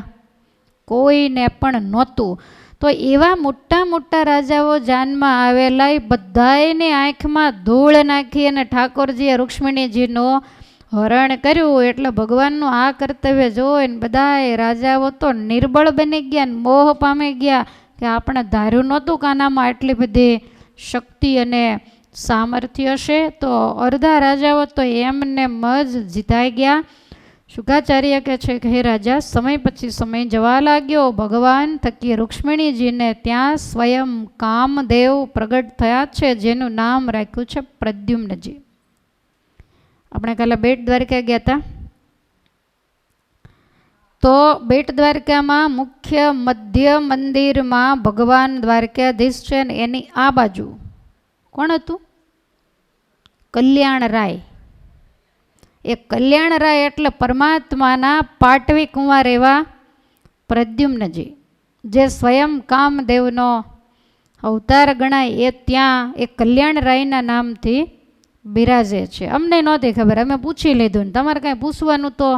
કોઈને પણ નહોતું. તો એવા મોટા મોટા રાજાઓ જાનમાં આવેલા એ બધાની આંખમાં ધૂળ નાખી અને ઠાકોરજીએ રૂક્ષ્મણીજીનો હરણ કર્યું. એટલે ભગવાનનું આ કર્તવ્ય જોઈને બધાએ રાજાઓ તો નિર્બળ બની ગયા ને મોહ પામી ગયા કે આપણે ધાર્યું નહોતું કાનામાં આટલી બધી શક્તિ અને સામર્થ્ય હશે. તો અડધા રાજાઓ તો એમને જ જીતાઈ ગયા. શુકાચાર્ય કહે છે કે હે રાજા, સમય પછી સમય જવા લાગ્યો. ભગવાન થકી રૂક્ષ્મણીજીને ત્યાં સ્વયં કામદેવ પ્રગટ થયા છે, જેનું નામ રાખ્યું છે પ્રદ્યુમ્નજી. આપણે કાલે બેટ દ્વારકા ગયા હતા. તો બેટ દ્વારકામાં મુખ્ય મધ્ય મંદિરમાં ભગવાન દ્વારકાધીશ છે ને એની આ બાજુ કોણ હતું? કલ્યાણરાય. એ કલ્યાણરાય એટલે પરમાત્માના પાટવી કુંવર એવા પ્રદ્યુમ્નજી, જે સ્વયં કામદેવનો અવતાર ગણાય, એ ત્યાં એ કલ્યાણરાયના નામથી બિરાજે છે. અમને નહોતી ખબર, અમે પૂછી લીધું ને તમારે કાંઈ પૂછવાનું તો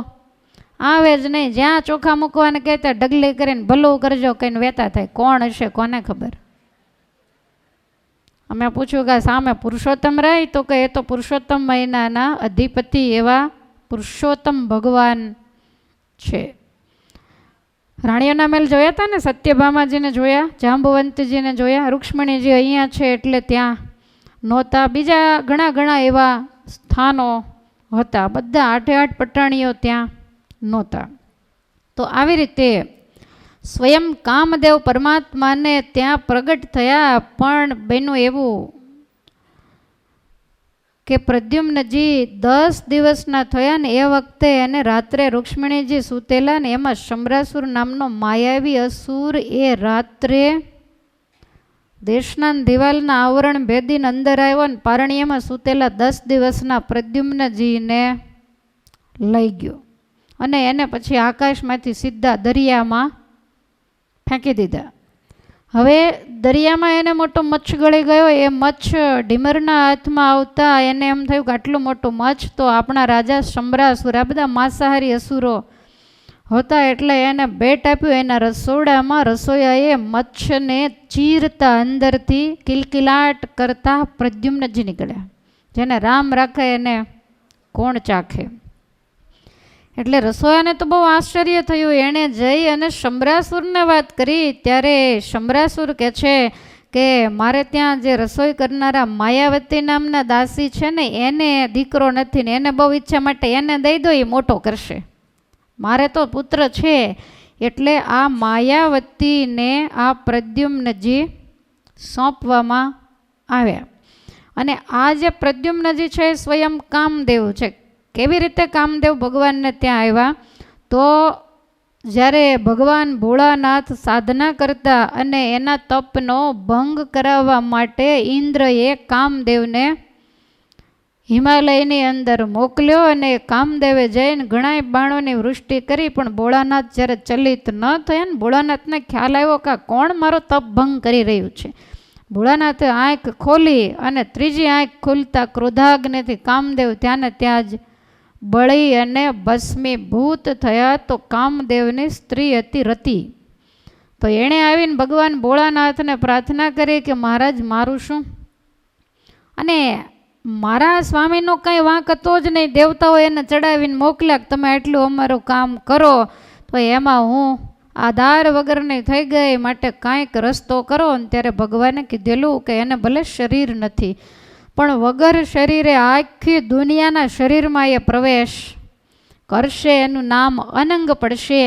આવે જ નહીં. જ્યાં ચોખા મૂકવાને કહેતા ડગલી કરીને ભલું કરજો કહીને વેતા થાય. કોણ હશે કોને ખબર? અમે પૂછ્યું કે સામે પુરુષોત્તમ રાય, તો કે એ તો પુરુષોત્તમ મહિનાના અધિપતિ એવા પુરુષોત્તમ ભગવાન છે. રાણીઓના મેલ જોયા હતા ને, સત્યભામાજીને જોયા, જાંબુવંતજીને જોયા. રૂક્ષ્મણીજી અહીંયા છે એટલે ત્યાં નહોતા. બીજા ઘણા ઘણા એવા સ્થાનો હતા, બધા 8 પટાણીઓ ત્યાં નહોતા. તો આવી રીતે સ્વયં કામદેવ પરમાત્માને ત્યાં પ્રગટ થયા. પણ બેનું એવું કે પ્રદ્યુમ્નજી 10 દિવસના થયા ને એ વખતે એને રાત્રે રૂક્ષ્મણીજી સૂતેલા ને એમાં શમ્રાસુર નામનો માયાવી અસુર એ રાત્રે દેશના દિવાલના આવરણ ભેદીને અંદર આવ્યો ને પારણીયામાં સૂતેલા 10 દિવસના પ્રદ્યુમ્નજીને લઈ ગયો અને એને પછી આકાશમાંથી સીધા દરિયામાં ફેંકી દીધા. હવે દરિયામાં એને મોટો મચ્છ ગળી ગયો. એ મચ્છ ડીમરના હાથમાં આવતા એને એમ થયું કે આટલું મોટું મચ્છ તો આપણા રાજા શમ્રાસુર, આ બધા માંસાહારી અસુરો હતા, એટલે એને ભેટ આપ્યું. એના રસોડામાં રસોયાએ મચ્છને ચીરતા અંદરથી કિલકિલાટ કરતા પ્રદ્યુમ્નજી નીકળ્યા. જેને રામ રાખે એને કોણ ચાખે. એટલે રસોયાને તો બહુ આશ્ચર્ય થયું. એણે જઈ અને શમ્રાસુરને વાત કરી ત્યારે શમ્રાસુર કહે છે કે મારે ત્યાં જે રસોઈ કરનારા માયાવતી નામના દાસી છે ને એને દીકરો નથી ને એને બહુ ઈચ્છા માટે એને દઈ દો, એ મોટો કરશે, મારે તો પુત્ર છે. એટલે આ માયાવતીને આ પ્રદ્યુમ્નજી સોંપવામાં આવ્યા. અને આ જે પ્રદ્યુમ્નજી છે એ સ્વયં કામદેવ છે. કેવી રીતે કામદેવ ભગવાનને ત્યાં આવ્યા? તો જ્યારે ભગવાન ભોળાનાથ સાધના કરતા અને એના તપનો ભંગ કરાવવા માટે ઇન્દ્રએ કામદેવને હિમાલયની અંદર મોકલ્યો અને કામદેવે જઈને ઘણાય બાણોની વૃષ્ટિ કરી, પણ ભોળાનાથ જ્યારે ચલિત ન થયા ને ભોળાનાથને ખ્યાલ આવ્યો કે કોણ મારો તપ ભંગ કરી રહ્યું છે. ભોળાનાથે આંખ ખોલી અને ત્રીજી આંખ ખુલતા ક્રોધાગ્નિથી કામદેવ ત્યાં ને ત્યાં જ બળી અને ભસ્મીભૂત થયા. તો કામદેવની સ્ત્રી હતી રતિ. તો એણે આવીને ભગવાન ભોળાનાથને પ્રાર્થના કરી કે મહારાજ મારું શું? અને મારા સ્વામીનો કાંઈ વાંક હતો જ નહીં, દેવતાઓ એને ચડાવીને મોકલ્યા કે તમે આટલું અમારું કામ કરો, તો એમાં હું આધાર વગરની થઈ ગઈ, માટે કાંઈક રસ્તો કરો. અને ત્યારે ભગવાને કીધેલું કે એને ભલે શરીર નથી પણ વગર શરીરે આખી દુનિયાના શરીરમાં એ પ્રવેશ કરશે, એનું નામ અનંગ પડશે.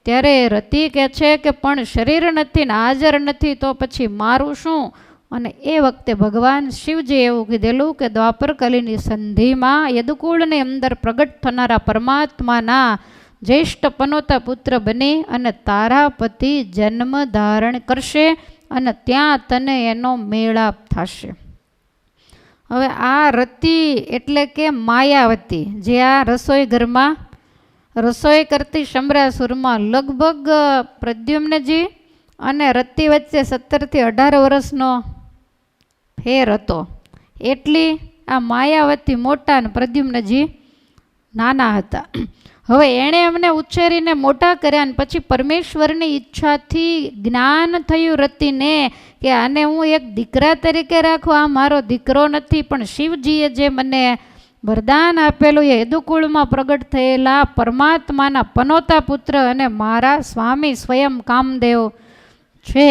ત્યારે રતિ કહે છે કે પણ શરીર નથી ને હાજર નથી તો પછી મારું શું? અને એ વખતે ભગવાન શિવજી એવું કીધેલું કે દ્વાપરકલીની સંધિમાં યદુકુળની અંદર પ્રગટ થનારા પરમાત્માના જ્યેષ્ઠ પનોતા પુત્ર બની અને તારા પતિ જન્મ ધારણ કરશે અને ત્યાં તને એનો મેળાપ થશે. હવે આ રતિ એટલે કે માયાવતી, જે આ રસોઈ ઘરમાં રસોઈ કરતી શંભરાસુરમાં લગભગ પ્રદ્યુમ્નજી અને રતિ વચ્ચે 17 થી 18 વર્ષનો ફેર હતો. એટલી આ માયાવતી મોટા અને પ્રદ્યુમ્નજી નાના હતા. હવે એણે અમને ઉછેરીને મોટા કર્યા અને પછી પરમેશ્વરની ઈચ્છાથી જ્ઞાન થયું રતિને કે આને હું એક દીકરા તરીકે રાખું, આ મારો દીકરો નથી. પણ શિવજીએ જે મને વરદાન આપેલું એ યદુકુળમાં પ્રગટ થયેલા પરમાત્માના પનોતા પુત્ર અને મારા સ્વામી સ્વયં કામદેવ છે.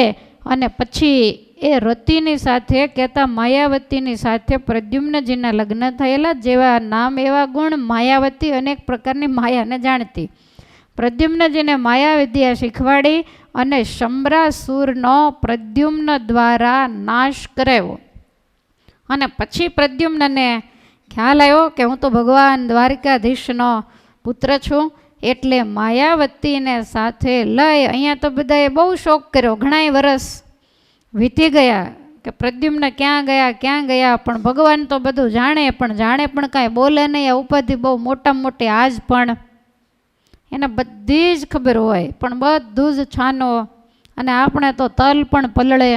અને પછી એ રતિની સાથે કહેતા માયાવતીની સાથે પ્રદ્યુમ્નજીના લગ્ન થયેલા. જેવા નામ એવા ગુણ, માયાવતી અનેક પ્રકારની માયાને જાણતી. પ્રદ્યુમ્નજીને માયા વિદ્યા શીખવાડી અને શંભરાસુરનો પ્રદ્યુમ્ન દ્વારા નાશ કરાવ્યો. અને પછી પ્રદ્યુમ્નને ખ્યાલ આવ્યો કે હું તો ભગવાન દ્વારિકાધીશનો પુત્ર છું, એટલે માયાવતીને સાથે લઈ અહીંયા તો બધાએ બહુ શોક કર્યો. ઘણાય વર્ષ વીતી ગયા કે પ્રદ્યુમ્ન ક્યાં ગયા, પણ ભગવાન તો બધું જાણે પણ કાંઈ બોલે નહીં. આ ઉપાધિ બહુ મોટી આજ પણ એને બધી જ ખબર હોય, પણ બધું જ છાનો. અને આપણે તો તલ પણ પલળે,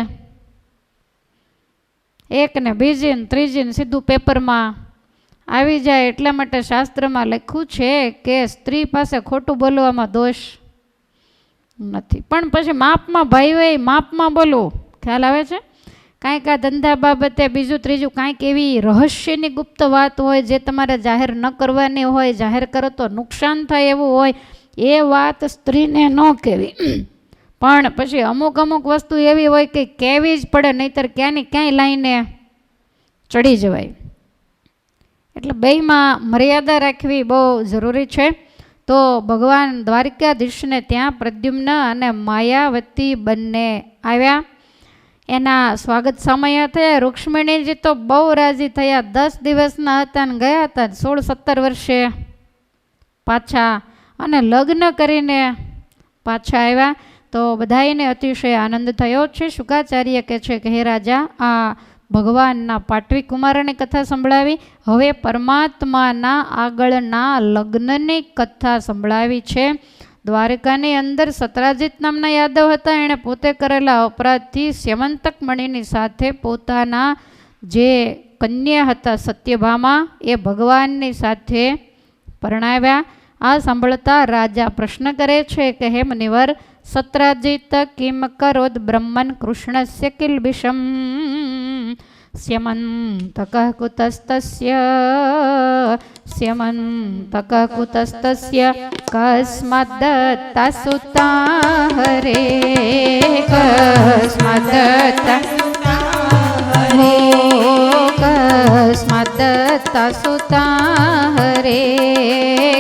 એક ને બીજી ને ત્રીજી ને સીધું પેપરમાં આવી જાય. એટલા માટે શાસ્ત્રમાં લખ્યું છે કે સ્ત્રી પાસે ખોટું બોલવામાં દોષ નથી, પણ પછી માપમાં ભાઈ હોય, માપમાં બોલવું. ખ્યાલ આવે છે? કાંઈક આ ધંધા બાબતે બીજું ત્રીજું કાંઈક એવી રહસ્યની ગુપ્ત વાત હોય જે તમારે જાહેર ન કરવાની હોય, જાહેર કરો તો નુકસાન થાય એવું હોય, એ વાત સ્ત્રીને ન કહેવી. પણ પછી અમુક વસ્તુ એવી હોય કે કહેવી જ પડે, નહીંતર ક્યાંની ક્યાંય લાઈને ચડી જવાય. એટલે બેયમાં મર્યાદા રાખવી બહુ જરૂરી છે. તો ભગવાન દ્વારિકાધીશને ત્યાં પ્રદ્યુમ્ન અને માયાવતી બંને આવ્યા. એના સ્વાગત સમય થયા. રૂક્ષ્મણીજી તો બહુ રાજી થયા. 10 દિવસના હતા ને ગયા હતા 16-17 વર્ષે પાછા, અને લગ્ન કરીને પાછા આવ્યા. તો બધાઈને અતિશય આનંદ થયો છે. શુકાચાર્ય કહે છે કે હે રાજા, આ ભગવાનના પાટવી કુમારની કથા સંભળાવી, હવે પરમાત્માના આગળના લગ્નની કથા સંભળાવી છે. દ્વારકાની અંદર સત્રાજીત નામના યાદવ હતા. એણે પોતે કરેલા અપરાધથી સ્યમંતક મણીની સાથે પોતાના જે કન્યા હતા સત્યભામા એ ભગવાનની સાથે પરણાવ્યા. આ સાંભળતા રાજા પ્રશ્ન કરે છે કે હે મુનિવર, સત્રાજીત કિમ કરોદ બ્રહ્મન કૃષ્ણસ્ય કિલ્બિષમ સ્યમંતક કુતસ્તસ્ય કસ્માદ દત્તા સુતા હરે કસ્માદ દત્તા हरे कस्मात् दत्ता सुता हरे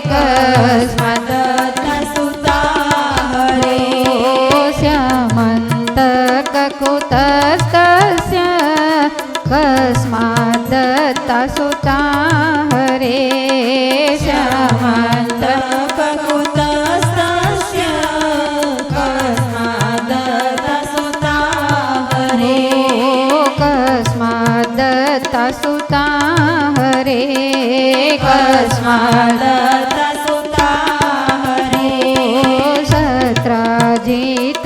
कस्मात् दत्ता सुता हरे स्यामन्तककुतस्तस्य कस्मात् दत्ता सुता हरे श्यामन्तककुतस्तस्य कस्मात् दत्ता सुता हरे कस्मात् दत्ता सुता हरे कस्मात् दत्ता सुता हरे सत्राजित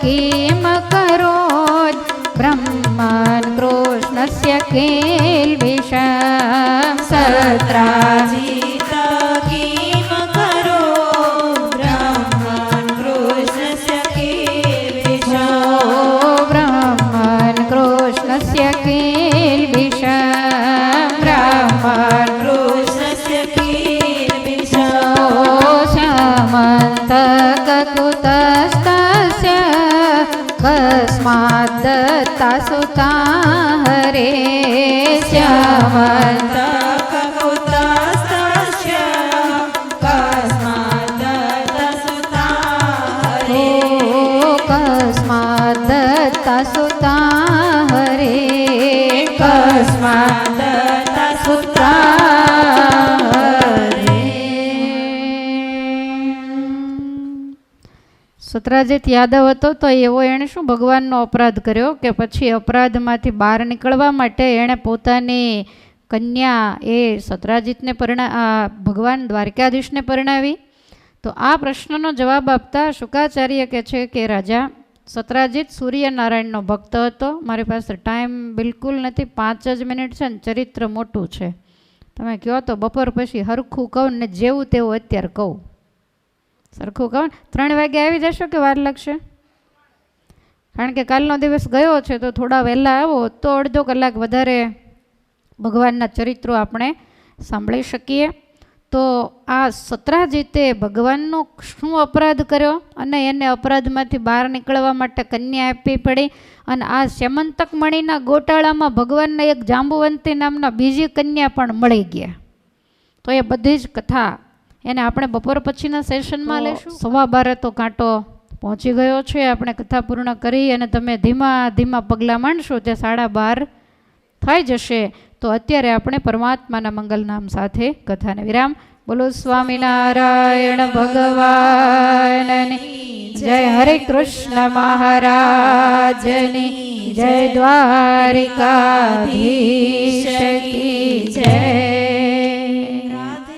किं करोत् ब्रह्मान् कृष्णस्य किल्बिषं सत्राजित किं करो ब्रह्मन् कृष्णस्य किल्बिषम् ब्रह्मान् कृष्णस्य किल्बिषं ब्रह्मन् कृष्णस्य किल्बिषम् श्यामन्तककुतस्तस्य कस्मात् दत्ता सुता हरे श्यामन्तककुतस्तस्य कस्मात् दत्ता सुता हरे कस्मात् दत्ता सुता हरे कस्मात् दत्ता सुता हरे સત્રાજીત યાદવ હતો તો એવો એણે શું ભગવાનનો અપરાધ કર્યો કે પછી અપરાધમાંથી બહાર નીકળવા માટે એણે પોતાની કન્યા એ સત્રાજીતને ભગવાન દ્વારકાધીશને પરણાવી. તો આ પ્રશ્નનો જવાબ આપતા શુકાચાર્ય કહે છે કે રાજા સત્રાજીત સૂર્યનારાયણનો ભક્ત હતો. મારી પાસે ટાઈમ બિલકુલ નથી, 5 જ મિનિટ છે ને ચરિત્ર મોટું છે. તમે કહો તો બપોર પછી હરખું કહું ને જેવું તેવું અત્યારે કહું. સરખું કહું 3 વાગે આવી જશો કે વાર લાગશે? કારણ કે કાલનો દિવસ ગયો છે તો થોડા વહેલા આવો તો અડધો કલાક વધારે ભગવાનના ચરિત્રો આપણે સાંભળી શકીએ. તો આ સત્રાજીતે ભગવાનનો શું અપરાધ કર્યો અને એને અપરાધમાંથી બહાર નીકળવા માટે કન્યા આપવી પડી. અને આ સ્યમંતક મણીના ગોટાળામાં ભગવાનને એક જાંબુવંતી નામના બીજી કન્યા પણ મળી ગયા. તો એ બધી જ કથા એને આપણે બપોર પછીના સેશનમાં લઈશું. 12:15 તો કાંટો પહોંચી ગયો છે. આપણે કથા પૂર્ણ કરી અને તમે ધીમા ધીમા પગલાં માંડશો તે 12:30 થઈ જશે. તો અત્યારે આપણે પરમાત્માના મંગલ નામ સાથે કથાને વિરામ. બોલો સ્વામિનારાયણ ભગવાનની જય. હરે કૃષ્ણ મહારાજની જય. દ્વારિકાધીશ કી જય.